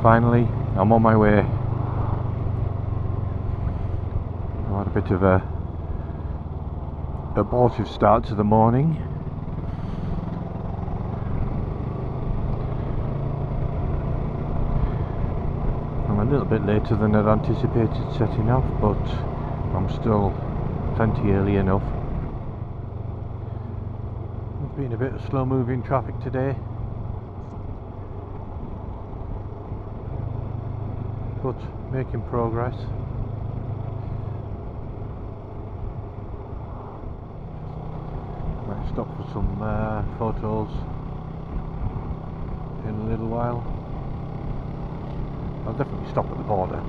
Finally, I'm on my way. I had a bit of a abortive start to the morning. I'm a little bit later than I'd anticipated setting off, but I'm still plenty early enough. There's been a bit of slow moving traffic today, but making progress. Might stop for some photos in a little while. I'll definitely stop at the border.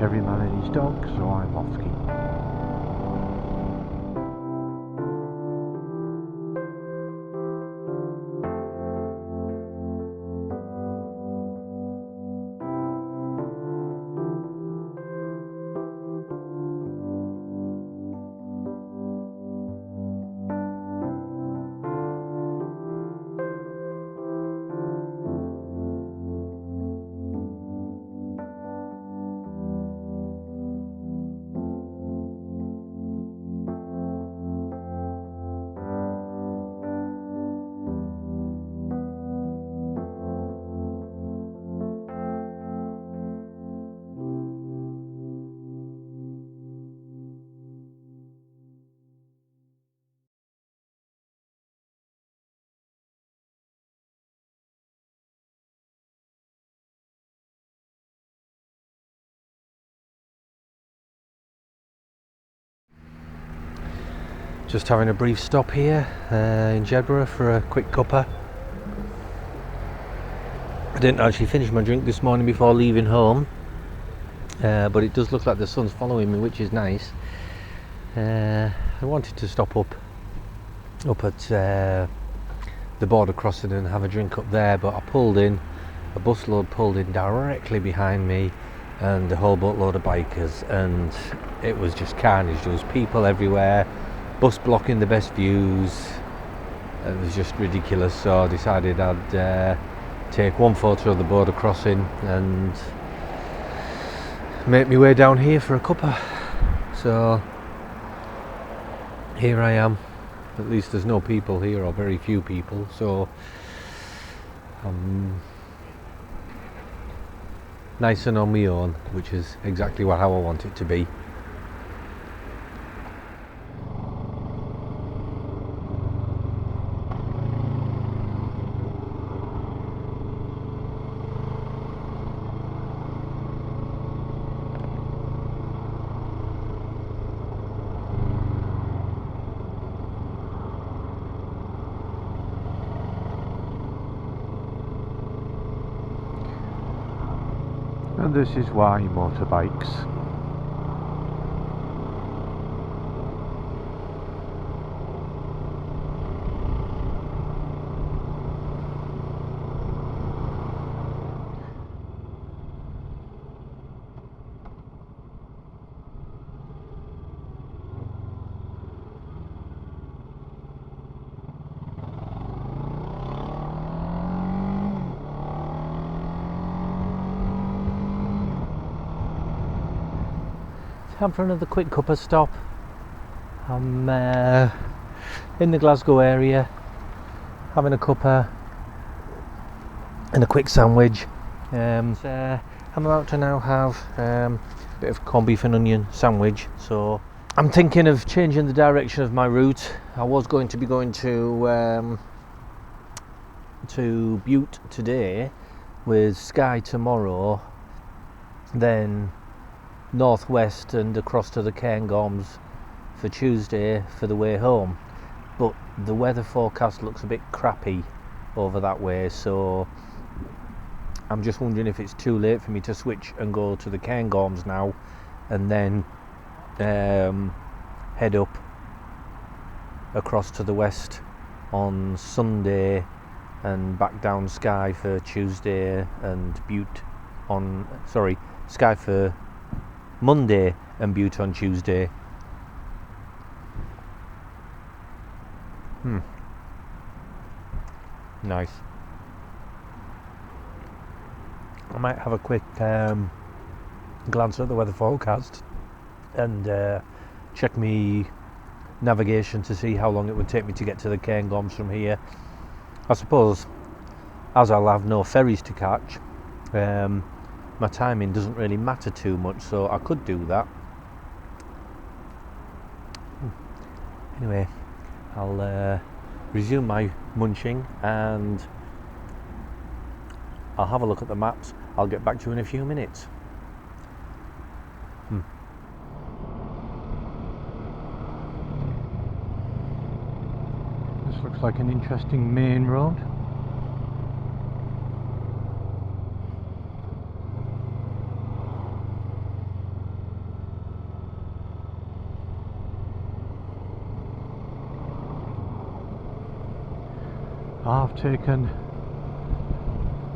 Every man and his dog, so I'm off skiing. Just having a brief stop here in Jedburgh for a quick cuppa. I didn't actually finish my drink this morning before leaving home, but it does look like the sun's following me, which is nice. I wanted to stop up at the border crossing and have a drink up there, but I pulled in, a busload pulled in directly behind me, and a whole boatload of bikers, and it was just carnage. There was people everywhere, bus blocking the best views. It was just ridiculous, so I decided I'd take one photo of the border crossing and make my way down here for a cuppa. So here I am. At least there's no people here, or very few people, so I'm nice and on my own, which is exactly how I want it to be. And this is why motorbikes. Time for another quick cuppa stop. I'm in the Glasgow area, having a cuppa and a quick sandwich. I'm about to now have a bit of corned beef and onion sandwich, so I'm thinking of changing the direction of my route. I was going to be going to Butte today, with Skye tomorrow, then northwest and across to the Cairngorms for Tuesday for the way home, but the weather forecast looks a bit crappy over that way, so I'm just wondering if it's too late for me to switch and go to the Cairngorms now and then head up across to the west on Sunday and back down Skye for Tuesday and Butte on Skye for Monday and Butte on Tuesday. Nice. I might have a quick glance at the weather forecast and check me navigation to see how long it would take me to get to the Cairngorms from here. I suppose, as I'll have no ferries to catch, my timing doesn't really matter too much, so I could do that. Anyway, I'll resume my munching and I'll have a look at the maps. I'll get back to you in a few minutes. This looks like an interesting main road. I've taken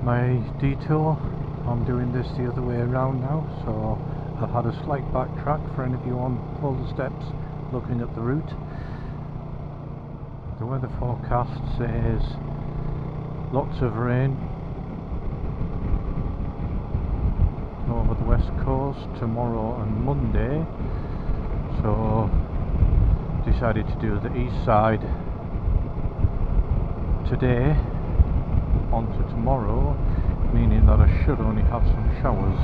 my detour. I'm doing this the other way around now, so I've had a slight backtrack for any of you on all the steps looking at the route. The weather forecast says lots of rain over the west coast tomorrow and Monday, so decided to do the east side today onto tomorrow, meaning that I should only have some showers.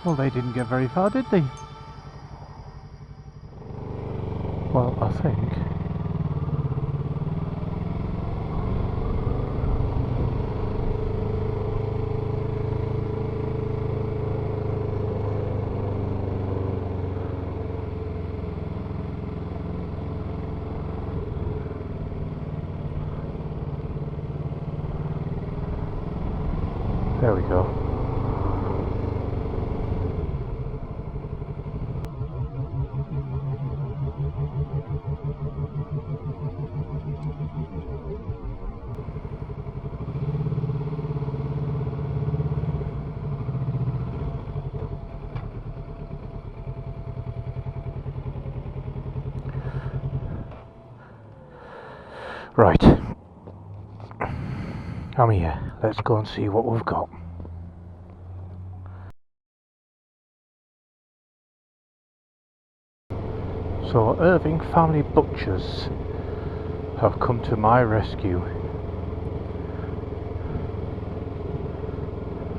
Well, they didn't get very far, did they? I think. There we go. Right, I'm here. Let's go and see what we've got. So Irving Family Butchers have come to my rescue.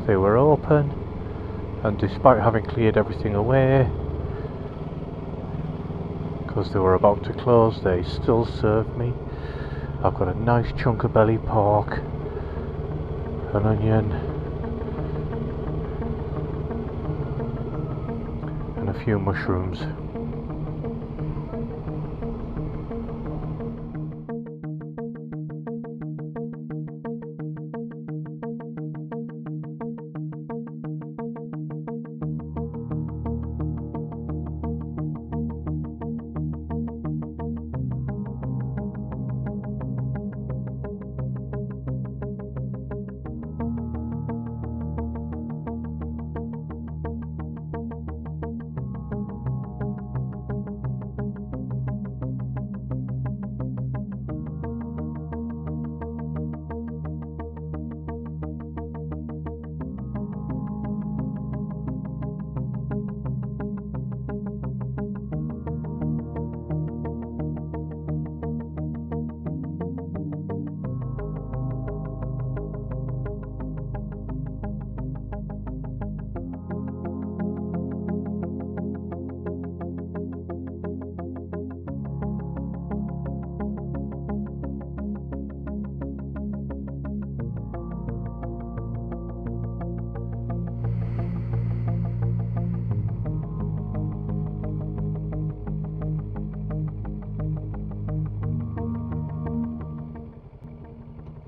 They were open, and despite having cleared everything away, because they were about to close, they still served me. I've got a nice chunk of belly pork, an onion, and a few mushrooms.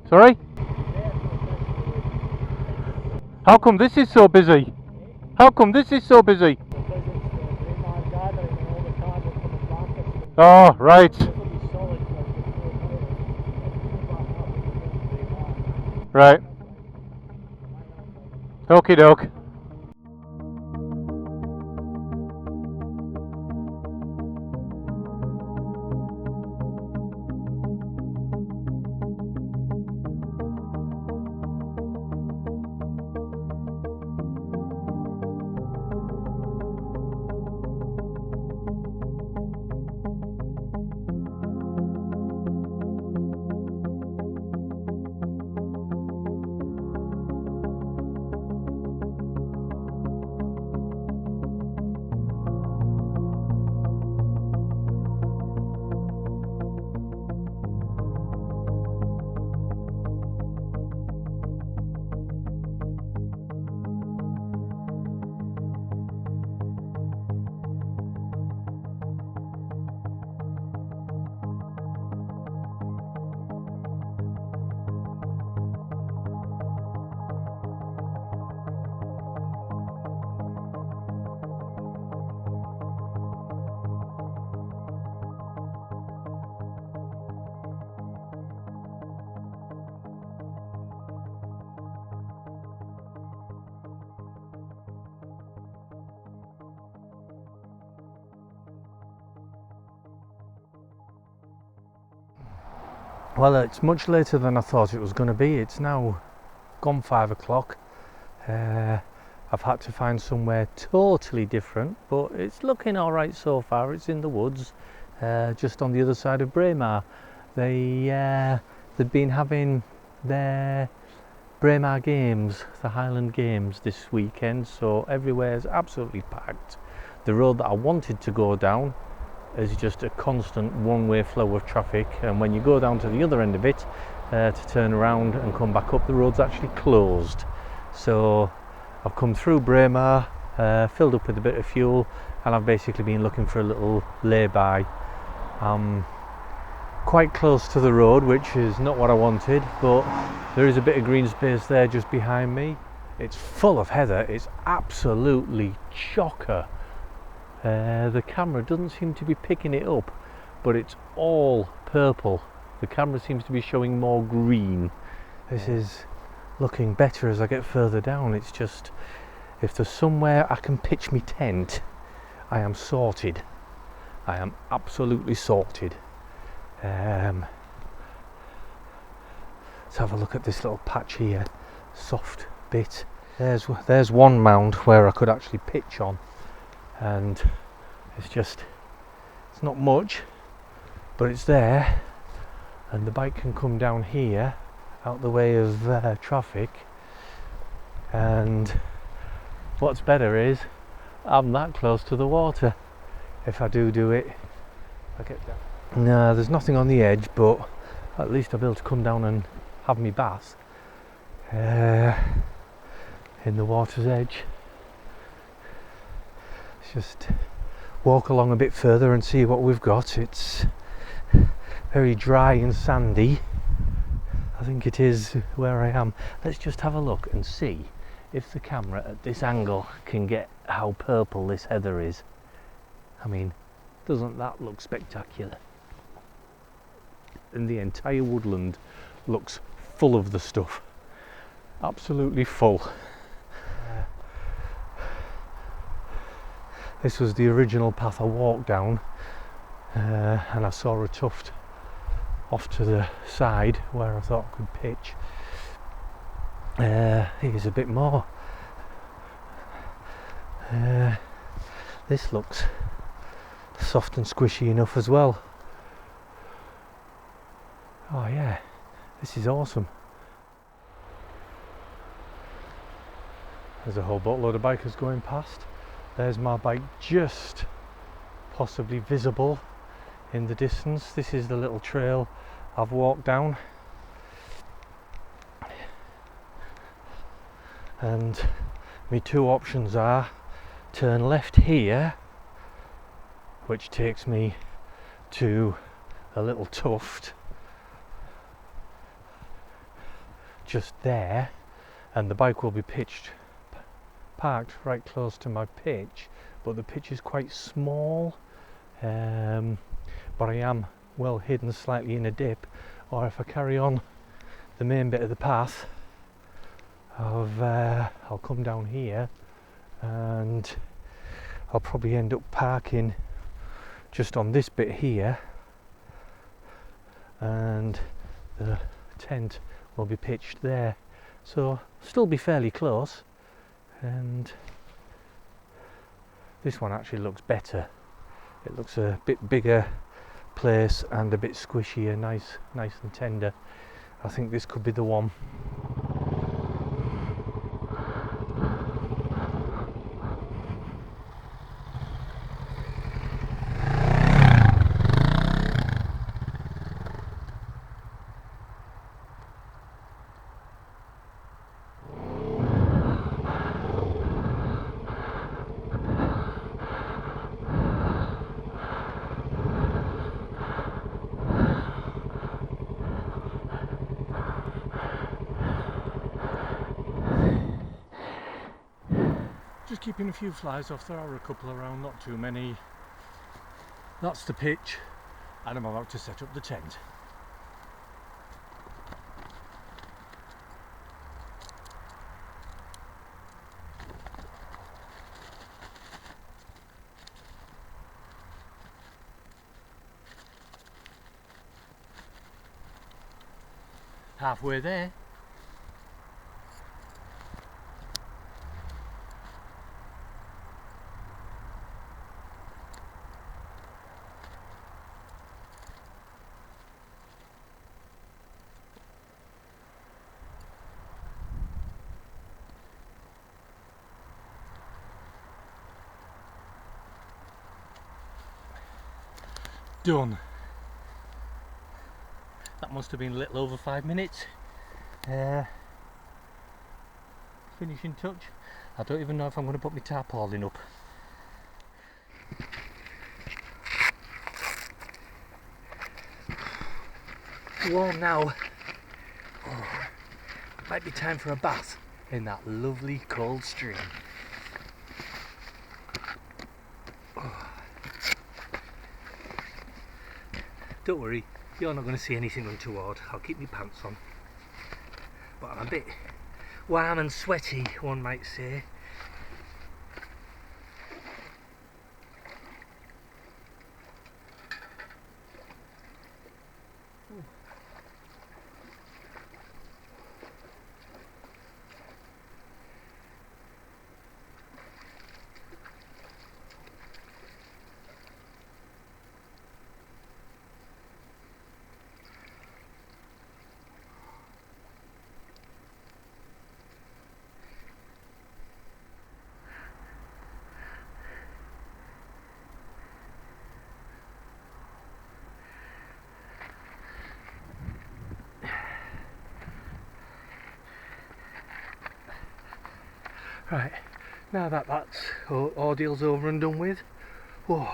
Sorry? How come this is so busy? How come this is so busy? Oh, right. Right. Okie doke. Well, it's much later than I thought it was going to be. It's now gone 5 o'clock. I've had to find somewhere totally different, but it's looking alright so far. It's in the woods, just on the other side of Braemar. They've been having their Braemar Games, the Highland Games, this weekend, so everywhere's absolutely packed. The road that I wanted to go down is just a constant one-way flow of traffic, and when you go down to the other end of it to turn around and come back up, the road's actually closed. So I've come through Braemar, filled up with a bit of fuel, and I've basically been looking for a little lay-by. Quite close to the road, which is not what I wanted, but there is a bit of green space there just behind me. It's full of heather. It's absolutely chocker. The camera doesn't seem to be picking it up, but it's all purple. The camera seems to be showing more green. This is looking better as I get further down. It's just, if there's somewhere I can pitch my tent, I am sorted. I am absolutely sorted. Let's have a look at this little patch here, soft bit. There's one mound where I could actually pitch on, and it's not much, but it's there, and the bike can come down here out the way of traffic. And what's better is I'm that close to the water. If I do it, I get down. No, there's nothing on the edge, but at least I'll be able to come down and have me bath in the water's edge. Let's just walk along a bit further and see what we've got. It's very dry and sandy. I think it is where I am. Let's just have a look and see if the camera at this angle can get how purple this heather is. I mean, doesn't that look spectacular? And the entire woodland looks full of the stuff, absolutely full. This was the original path I walked down, and I saw a tuft off to the side where I thought I could pitch. Here's a bit more. This looks soft and squishy enough as well. Oh yeah, this is awesome. There's a whole boatload of bikers going past. There's my bike just possibly visible in the distance. This is the little trail I've walked down, and my two options are turn left here, which takes me to a little tuft just there, and the bike will be parked right close to my pitch, but the pitch is quite small, but I am well hidden slightly in a dip. Or if I carry on the main bit of the path, I'll come down here, and I'll probably end up parking just on this bit here, and the tent will be pitched there, so still be fairly close. And this one actually looks better. It looks a bit bigger place and a bit squishier, nice and tender. I think this could be the one. Just keeping a few flies off. There are a couple around, not too many. That's the pitch, and I'm about to set up the tent. Halfway there. done. That must have been a little over 5 minutes. Finishing touch. I don't even know if I'm going to put my tarpaulin up. Warm now. Oh, might be time for a bath in that lovely cold stream. Oh. Don't worry, you're not going to see anything untoward. I'll keep my pants on. But I'm a bit warm and sweaty, one might say. Right, now that that's ordeal's over and done with, whoa,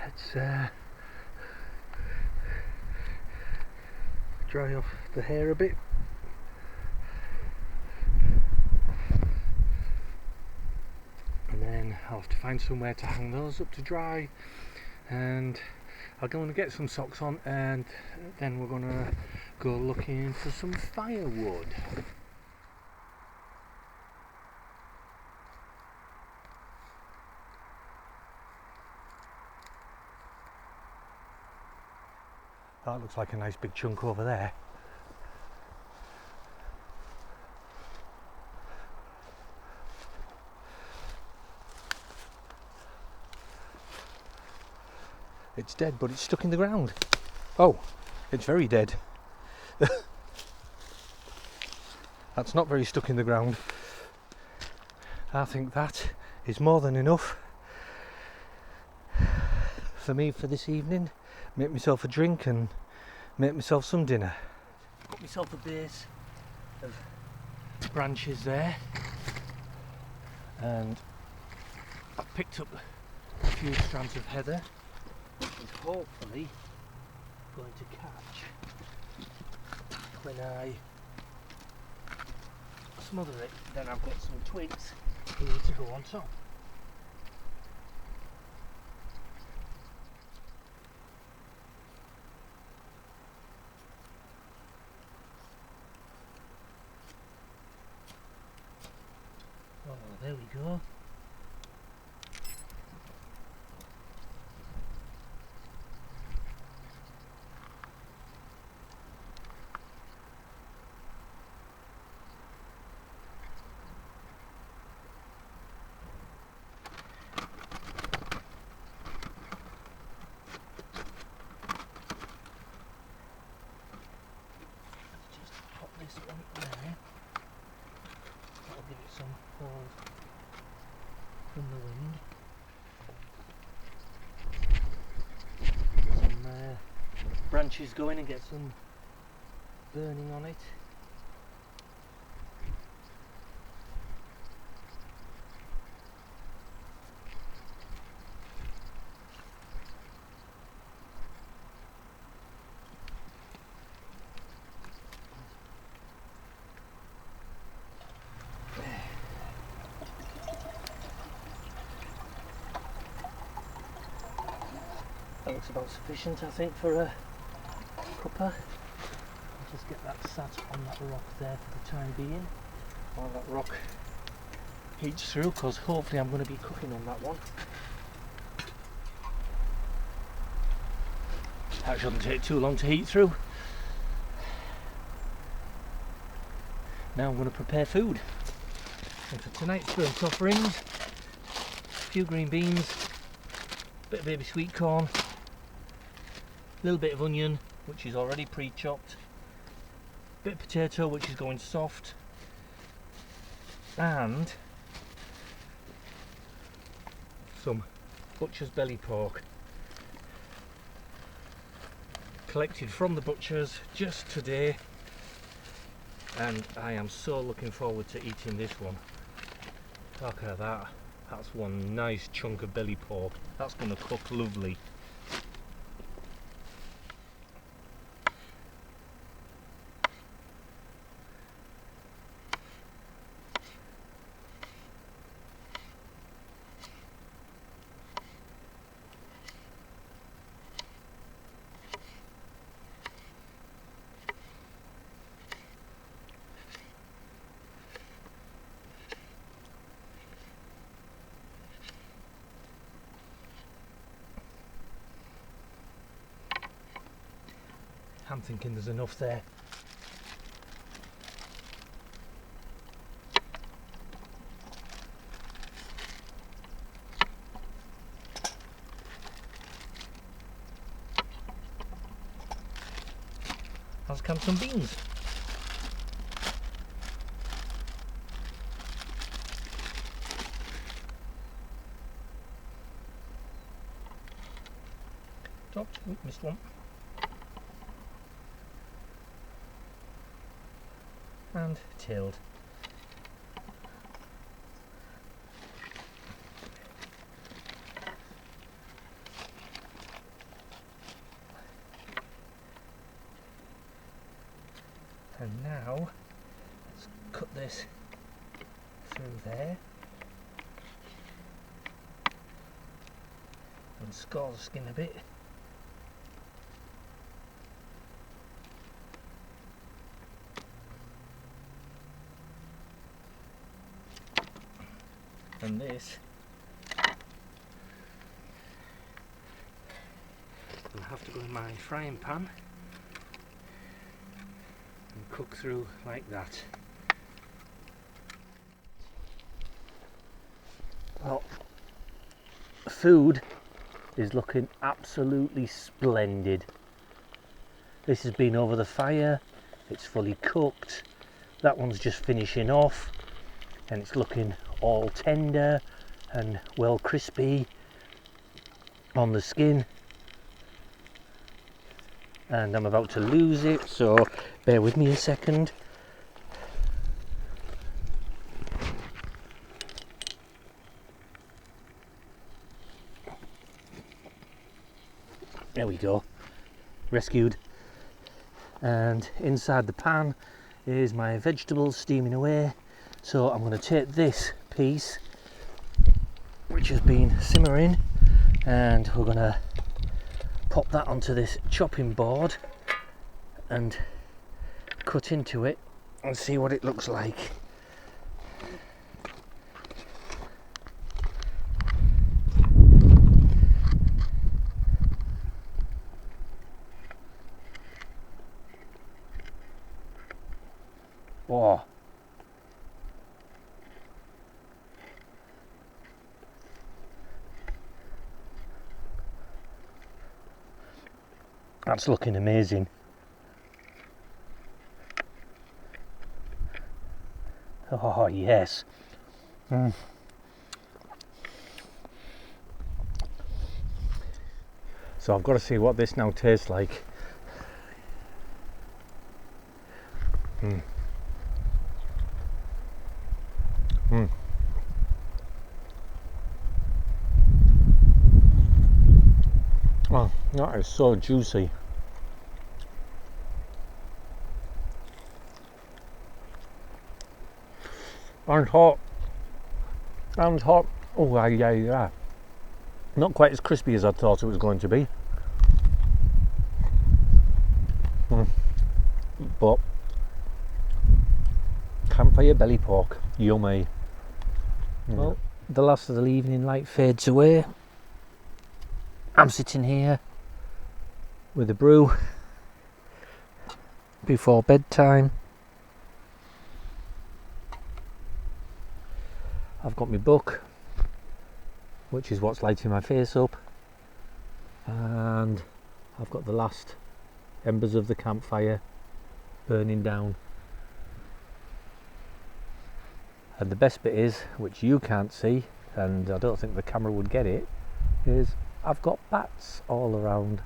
let's dry off the hair a bit. And then I'll have to find somewhere to hang those up to dry, and I'm going to get some socks on, and then we're going to go looking for some firewood. That looks like a nice big chunk over there. It's dead, but it's stuck in the ground. Oh, it's very dead. That's not very stuck in the ground. I think that is more than enough for me for this evening. Make myself a drink and make myself some dinner. Got myself a base of branches there, and I've picked up a few strands of heather, which is hopefully going to catch when I smother it. Then I've got some twigs here to go on top. Oh, there we go. Just pop this one there. That'll give it some hold from the wind. Some branches going and get some burning on it. That looks about sufficient, I think, for a cuppa. I'll just get that sat on that rock there for the time being, while that rock heats through, because hopefully I'm going to be cooking on that one. That shouldn't take too long to heat through. Now I'm going to prepare food. And for tonight's burnt offerings, a few green beans, a bit of baby sweet corn, a little bit of onion, which is already pre-chopped, a bit of potato, which is going soft, and some butcher's belly pork. collected from the butchers just today, and I am so looking forward to eating this one. Look at that. That's one nice chunk of belly pork. That's going to cook lovely. I'm thinking there's enough there. Let's come some beans. Dropped. Ooh, missed one. And tilled. And now let's cut this through there and score the skin a bit. And this will have to go in my frying pan and cook through like that. Well, food is looking absolutely splendid. This has been over the fire, it's fully cooked, that one's just finishing off, and it's looking all tender and well crispy on the skin, and I'm about to lose it, so bear with me a second. There we go, rescued. And inside the pan is my vegetables steaming away, so I'm going to take this piece which has been simmering and we're going to pop that onto this chopping board and cut into it and see what it looks like. Oh, that's looking amazing. Oh yes. So I've got to see what this now tastes like. Oh, that is so juicy. And hot. And hot. Oh, yeah. Not quite as crispy as I thought it was going to be. But campfire belly pork, yummy. Well, the last of the evening light fades away. I'm sitting here with a brew before bedtime. I've got my book, which is what's lighting my face up, and I've got the last embers of the campfire burning down. And the best bit is, which you can't see, and I don't think the camera would get it, is I've got bats all around.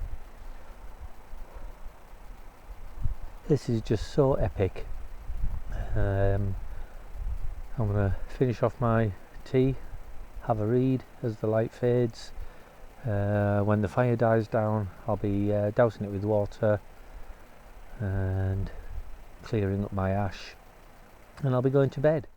This is just so epic. I'm going to finish off my tea, have a read as the light fades. When the fire dies down, I'll be dousing it with water and clearing up my ash, and I'll be going to bed.